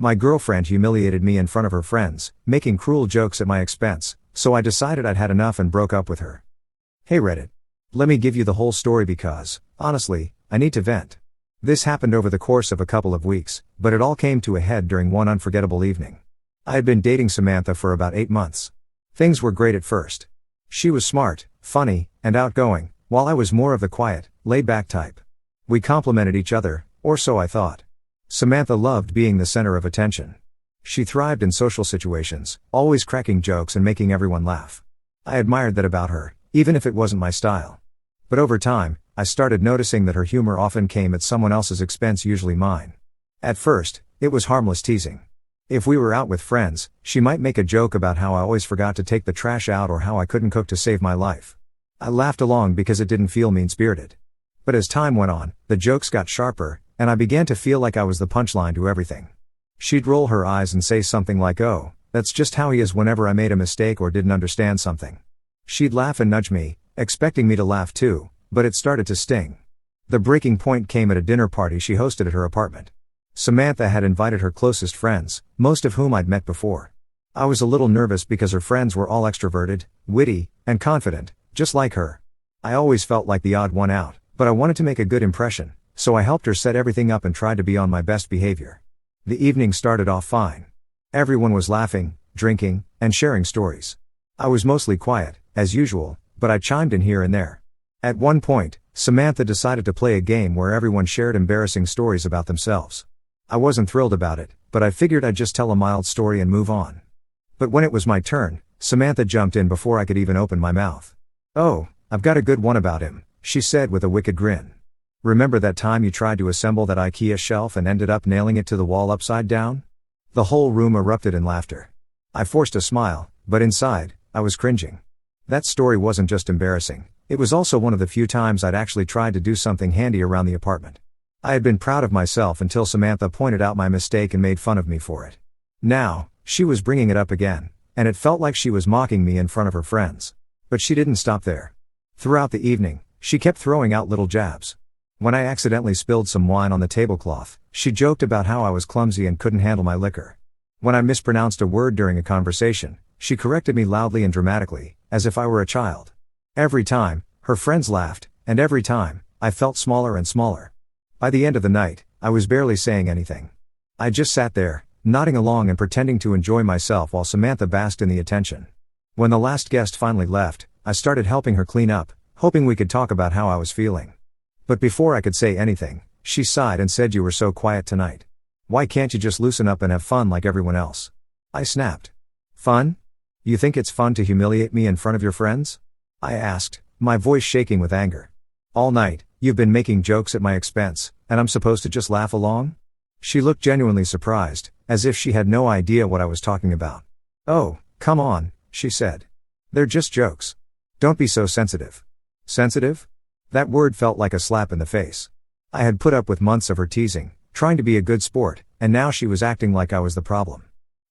My girlfriend humiliated me in front of her friends, making cruel jokes at my expense, so I decided I'd had enough and broke up with her. Hey Reddit. Let me give you the whole story because, honestly, I need to vent. This happened over the course of a couple of weeks, but it all came to a head during one unforgettable evening. I had been dating Samantha for about 8 months. Things were great at first. She was smart, funny, and outgoing, while I was more of the quiet, laid-back type. We complemented each other, or so I thought. Samantha loved being the center of attention. She thrived in social situations, always cracking jokes and making everyone laugh. I admired that about her, even if it wasn't my style. But over time, I started noticing that her humor often came at someone else's expense, usually mine. At first, it was harmless teasing. If we were out with friends, she might make a joke about how I always forgot to take the trash out or how I couldn't cook to save my life. I laughed along because it didn't feel mean-spirited. But as time went on, the jokes got sharper, and I began to feel like I was the punchline to everything. She'd roll her eyes and say something like, "Oh, that's just how he is," whenever I made a mistake or didn't understand something. She'd laugh and nudge me, expecting me to laugh too, but it started to sting. The breaking point came at a dinner party she hosted at her apartment. Samantha had invited her closest friends, most of whom I'd met before. I was a little nervous because her friends were all extroverted, witty, and confident, just like her. I always felt like the odd one out, but I wanted to make a good impression, so I helped her set everything up and tried to be on my best behavior. The evening started off fine. Everyone was laughing, drinking, and sharing stories. I was mostly quiet, as usual, but I chimed in here and there. At one point, Samantha decided to play a game where everyone shared embarrassing stories about themselves. I wasn't thrilled about it, but I figured I'd just tell a mild story and move on. But when it was my turn, Samantha jumped in before I could even open my mouth. "Oh, I've got a good one about him," she said with a wicked grin. "Remember that time you tried to assemble that IKEA shelf and ended up nailing it to the wall upside down?" The whole room erupted in laughter. I forced a smile, but inside, I was cringing. That story wasn't just embarrassing, it was also one of the few times I'd actually tried to do something handy around the apartment. I had been proud of myself until Samantha pointed out my mistake and made fun of me for it. Now, she was bringing it up again, and it felt like she was mocking me in front of her friends. But she didn't stop there. Throughout the evening, she kept throwing out little jabs. When I accidentally spilled some wine on the tablecloth, she joked about how I was clumsy and couldn't handle my liquor. When I mispronounced a word during a conversation, she corrected me loudly and dramatically, as if I were a child. Every time, her friends laughed, and every time, I felt smaller and smaller. By the end of the night, I was barely saying anything. I just sat there, nodding along and pretending to enjoy myself while Samantha basked in the attention. When the last guest finally left, I started helping her clean up, hoping we could talk about how I was feeling. But before I could say anything, she sighed and said, "You were so quiet tonight. Why can't you just loosen up and have fun like everyone else?" I snapped. "Fun? You think it's fun to humiliate me in front of your friends?" I asked, my voice shaking with anger. "All night, you've been making jokes at my expense, and I'm supposed to just laugh along?" She looked genuinely surprised, as if she had no idea what I was talking about. "Oh, come on," she said. "They're just jokes. Don't be so sensitive." Sensitive? That word felt like a slap in the face. I had put up with months of her teasing, trying to be a good sport, and now she was acting like I was the problem.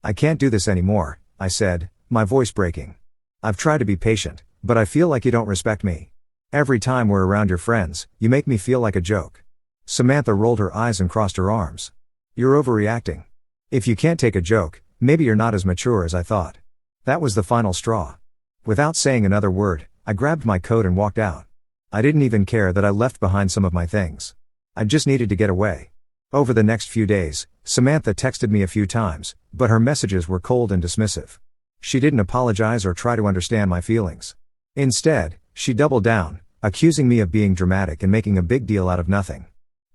"I can't do this anymore," I said, my voice breaking. "I've tried to be patient, but I feel like you don't respect me. Every time we're around your friends, you make me feel like a joke." Samantha rolled her eyes and crossed her arms. "You're overreacting. If you can't take a joke, maybe you're not as mature as I thought." That was the final straw. Without saying another word, I grabbed my coat and walked out. I didn't even care that I left behind some of my things. I just needed to get away. Over the next few days, Samantha texted me a few times, but her messages were cold and dismissive. She didn't apologize or try to understand my feelings. Instead, she doubled down, accusing me of being dramatic and making a big deal out of nothing.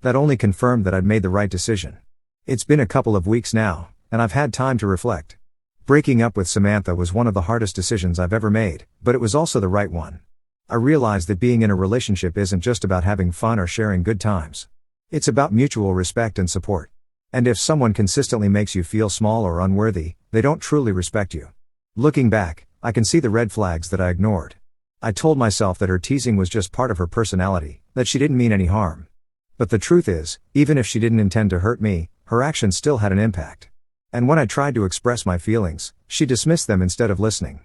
That only confirmed that I'd made the right decision. It's been a couple of weeks now, and I've had time to reflect. Breaking up with Samantha was one of the hardest decisions I've ever made, but it was also the right one. I realized that being in a relationship isn't just about having fun or sharing good times. It's about mutual respect and support. And if someone consistently makes you feel small or unworthy, they don't truly respect you. Looking back, I can see the red flags that I ignored. I told myself that her teasing was just part of her personality, that she didn't mean any harm. But the truth is, even if she didn't intend to hurt me, her actions still had an impact. And when I tried to express my feelings, she dismissed them instead of listening.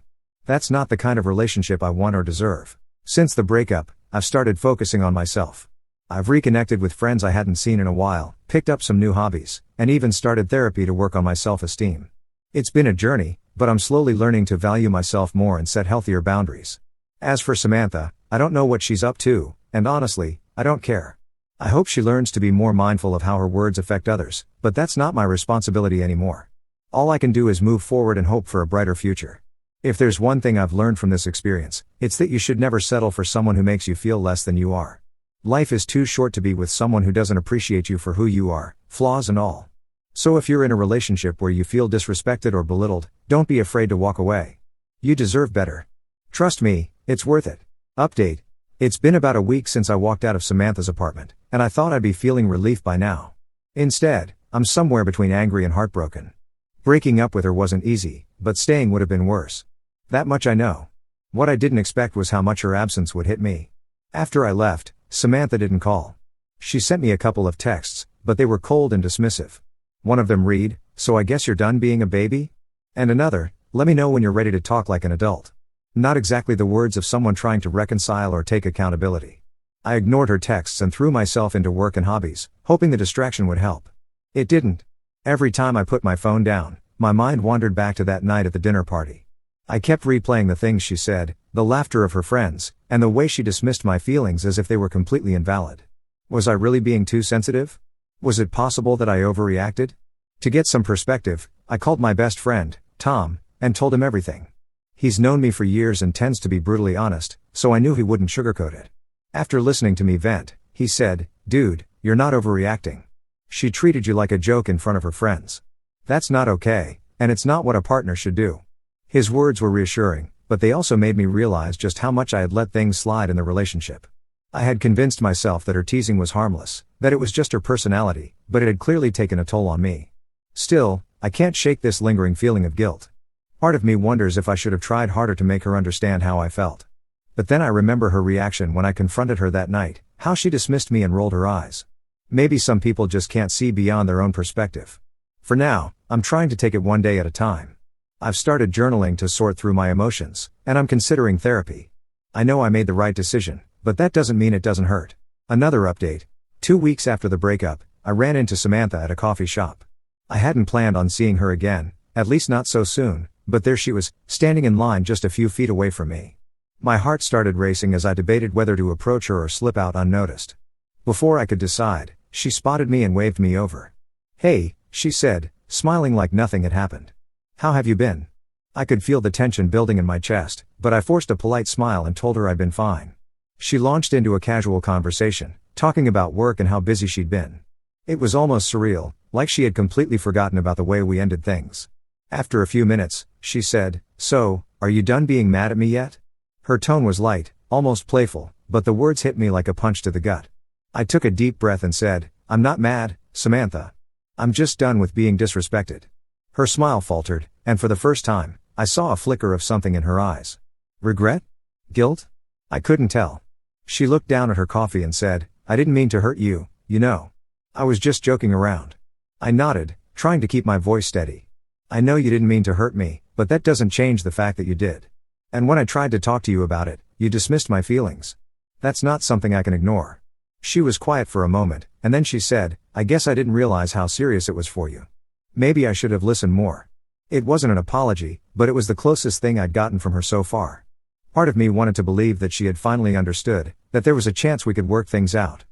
That's not the kind of relationship I want or deserve. Since the breakup, I've started focusing on myself. I've reconnected with friends I hadn't seen in a while, picked up some new hobbies, and even started therapy to work on my self-esteem. It's been a journey, but I'm slowly learning to value myself more and set healthier boundaries. As for Samantha, I don't know what she's up to, and honestly, I don't care. I hope she learns to be more mindful of how her words affect others, but that's not my responsibility anymore. All I can do is move forward and hope for a brighter future. If there's one thing I've learned from this experience, it's that you should never settle for someone who makes you feel less than you are. Life is too short to be with someone who doesn't appreciate you for who you are, flaws and all. So if you're in a relationship where you feel disrespected or belittled, don't be afraid to walk away. You deserve better. Trust me, it's worth it. Update. It's been about a week since I walked out of Samantha's apartment, and I thought I'd be feeling relief by now. Instead, I'm somewhere between angry and heartbroken. Breaking up with her wasn't easy, but staying would have been worse. That much I know. What I didn't expect was how much her absence would hit me. After I left, Samantha didn't call. She sent me a couple of texts, but they were cold and dismissive. One of them read, "So I guess you're done being a baby?" And another, "Let me know when you're ready to talk like an adult." Not exactly the words of someone trying to reconcile or take accountability. I ignored her texts and threw myself into work and hobbies, hoping the distraction would help. It didn't. Every time I put my phone down, my mind wandered back to that night at the dinner party. I kept replaying the things she said, the laughter of her friends, and the way she dismissed my feelings as if they were completely invalid. Was I really being too sensitive? Was it possible that I overreacted? To get some perspective, I called my best friend, Tom, and told him everything. He's known me for years and tends to be brutally honest, so I knew he wouldn't sugarcoat it. After listening to me vent, he said, "Dude, you're not overreacting. She treated you like a joke in front of her friends. That's not okay, and it's not what a partner should do." His words were reassuring, but they also made me realize just how much I had let things slide in the relationship. I had convinced myself that her teasing was harmless, that it was just her personality, but it had clearly taken a toll on me. Still, I can't shake this lingering feeling of guilt. Part of me wonders if I should have tried harder to make her understand how I felt. But then I remember her reaction when I confronted her that night, how she dismissed me and rolled her eyes. Maybe some people just can't see beyond their own perspective. For now, I'm trying to take it one day at a time. I've started journaling to sort through my emotions, and I'm considering therapy. I know I made the right decision, but that doesn't mean it doesn't hurt. Another update. 2 weeks after the breakup, I ran into Samantha at a coffee shop. I hadn't planned on seeing her again, at least not so soon, but there she was, standing in line just a few feet away from me. My heart started racing as I debated whether to approach her or slip out unnoticed. Before I could decide, she spotted me and waved me over. "Hey," she said, smiling like nothing had happened. "How have you been?" I could feel the tension building in my chest, but I forced a polite smile and told her I'd been fine. She launched into a casual conversation, talking about work and how busy she'd been. It was almost surreal, like she had completely forgotten about the way we ended things. After a few minutes, she said, "So, are you done being mad at me yet?" Her tone was light, almost playful, but the words hit me like a punch to the gut. I took a deep breath and said, "I'm not mad, Samantha. I'm just done with being disrespected." Her smile faltered, and for the first time, I saw a flicker of something in her eyes. Regret? Guilt? I couldn't tell. She looked down at her coffee and said, "I didn't mean to hurt you, you know. I was just joking around." I nodded, trying to keep my voice steady. "I know you didn't mean to hurt me, but that doesn't change the fact that you did. And when I tried to talk to you about it, you dismissed my feelings. That's not something I can ignore." She was quiet for a moment, and then she said, "I guess I didn't realize how serious it was for you. Maybe I should have listened more." It wasn't an apology, but it was the closest thing I'd gotten from her so far. Part of me wanted to believe that she had finally understood, that there was a chance we could work things out.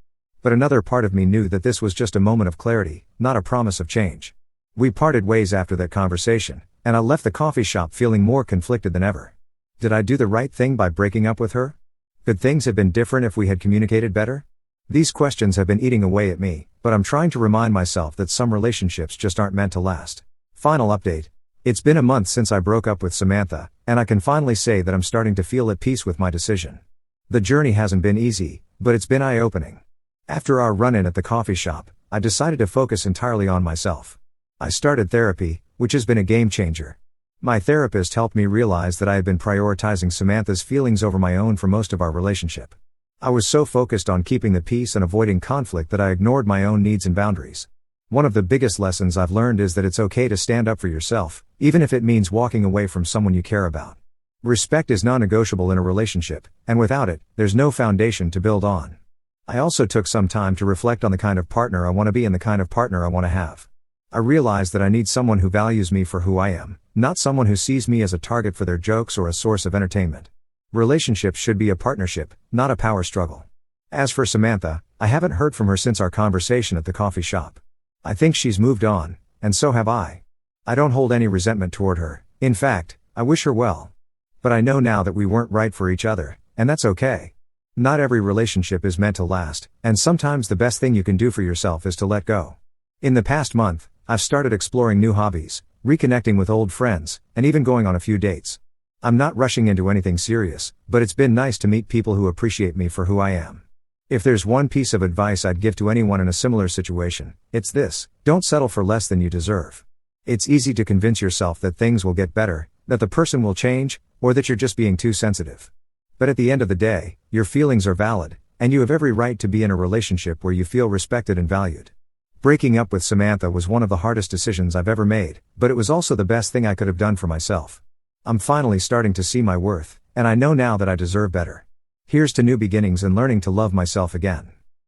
But another part of me knew that this was just a moment of clarity, not a promise of change. We parted ways after that conversation, and I left the coffee shop feeling more conflicted than ever. Did I do the right thing by breaking up with her? Could things have been different if we had communicated better? These questions have been eating away at me, but I'm trying to remind myself that some relationships just aren't meant to last. Final update. It's been a month since I broke up with Samantha, and I can finally say that I'm starting to feel at peace with my decision. The journey hasn't been easy, but it's been eye-opening. After our run-in at the coffee shop, I decided to focus entirely on myself. I started therapy, which has been a game changer. My therapist helped me realize that I had been prioritizing Samantha's feelings over my own for most of our relationship. I was so focused on keeping the peace and avoiding conflict that I ignored my own needs and boundaries. One of the biggest lessons I've learned is that it's okay to stand up for yourself, even if it means walking away from someone you care about. Respect is non-negotiable in a relationship, and without it, there's no foundation to build on. I also took some time to reflect on the kind of partner I want to be and the kind of partner I want to have. I realized that I need someone who values me for who I am, not someone who sees me as a target for their jokes or a source of entertainment. Relationships should be a partnership, not a power struggle. As for Samantha, I haven't heard from her since our conversation at the coffee shop. I think she's moved on, and so have I. I don't hold any resentment toward her. In fact, I wish her well. But I know now that we weren't right for each other, and that's okay. Not every relationship is meant to last, and sometimes the best thing you can do for yourself is to let go. In the past month, I've started exploring new hobbies, reconnecting with old friends, and even going on a few dates. I'm not rushing into anything serious, but it's been nice to meet people who appreciate me for who I am. If there's one piece of advice I'd give to anyone in a similar situation, it's this: don't settle for less than you deserve. It's easy to convince yourself that things will get better, that the person will change, or that you're just being too sensitive. But at the end of the day, your feelings are valid, and you have every right to be in a relationship where you feel respected and valued. Breaking up with Samantha was one of the hardest decisions I've ever made, but it was also the best thing I could have done for myself. I'm finally starting to see my worth, and I know now that I deserve better. Here's to new beginnings and learning to love myself again.